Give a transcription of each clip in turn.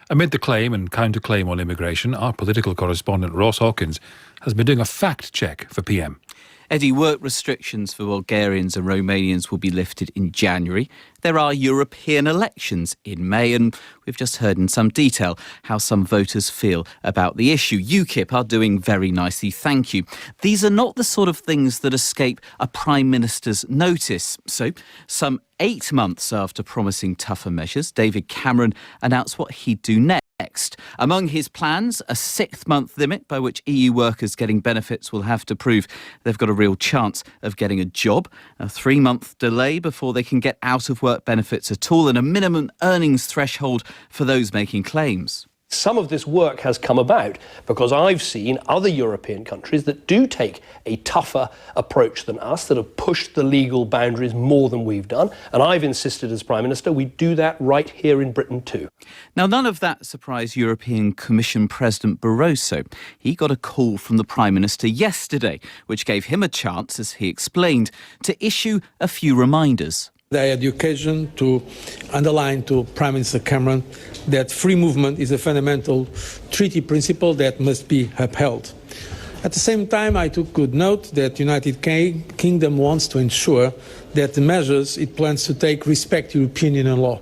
Amid the claim and counterclaim on immigration, our political correspondent Ross Hawkins has been doing a fact check for PM. Eddie, work restrictions for Bulgarians and Romanians will be lifted in January. There are European elections in May, and we've just heard in some detail how some voters feel about the issue. UKIP are doing very nicely, thank you. These are not the sort of things that escape a Prime Minister's notice. So, some 8 months after promising tougher measures, David Cameron announced what he'd do next. Among his plans, a 6-month limit by which EU workers getting benefits will have to prove they've got a real chance of getting a job, a 3-month delay before they can get out of work benefits at all, and a minimum earnings threshold for those making claims. Some of this work has come about because I've seen other European countries that do take a tougher approach than us, that have pushed the legal boundaries more than we've done. And I've insisted as Prime Minister we do that right here in Britain too. Now, none of that surprised European Commission President Barroso. He got a call from the Prime Minister yesterday, which gave him a chance, as he explained, to issue a few reminders. I had the occasion to underline to Prime Minister Cameron that free movement is a fundamental treaty principle that must be upheld. At the same time, I took good note that the United Kingdom wants to ensure that the measures it plans to take respect European Union law.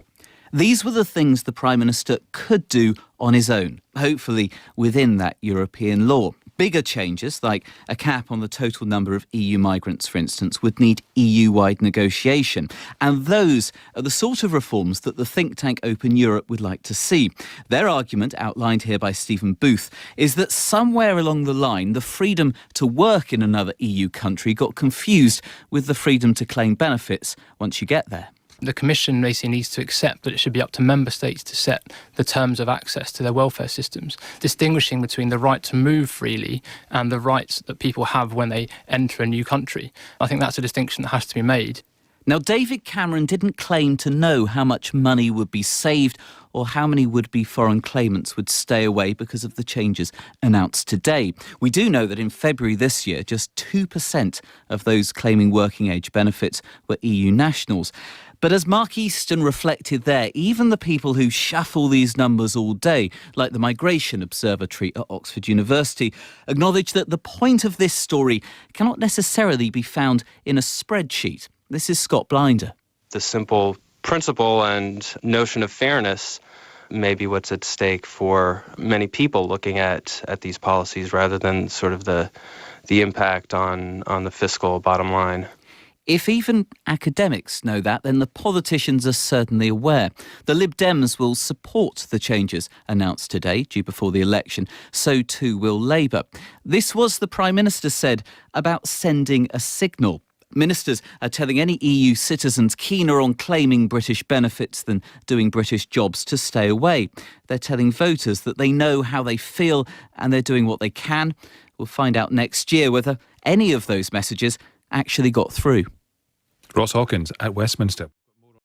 These were the things the Prime Minister could do on his own, hopefully within that European law. Bigger changes, like a cap on the total number of EU migrants, for instance, would need EU-wide negotiation. And those are the sort of reforms that the think tank Open Europe would like to see. Their argument, outlined here by Stephen Booth, is that somewhere along the line, the freedom to work in another EU country got confused with the freedom to claim benefits once you get there. The Commission basically needs to accept that it should be up to member states to set the terms of access to their welfare systems, distinguishing between the right to move freely and the rights that people have when they enter a new country. I think that's a distinction that has to be made. Now, David Cameron didn't claim to know how much money would be saved or how many would-be foreign claimants would stay away because of the changes announced today. We do know that in February this year, just 2% of those claiming working age benefits were EU nationals. But as Mark Easton reflected there, even the people who shuffle these numbers all day, like the Migration Observatory at Oxford University, acknowledge that the point of this story cannot necessarily be found in a spreadsheet. This is Scott Blinder. The simple principle and notion of fairness may be what's at stake for many people looking at these policies rather than sort of the impact on the fiscal bottom line. If even academics know that, then the politicians are certainly aware. The Lib Dems will support the changes announced today, due before the election. So too will Labour. This was, the Prime Minister said, about sending a signal. Ministers are telling any EU citizens keener on claiming British benefits than doing British jobs to stay away. They're telling voters that they know how they feel and they're doing what they can. We'll find out next year whether any of those messages actually got through. Ross Hawkins at Westminster.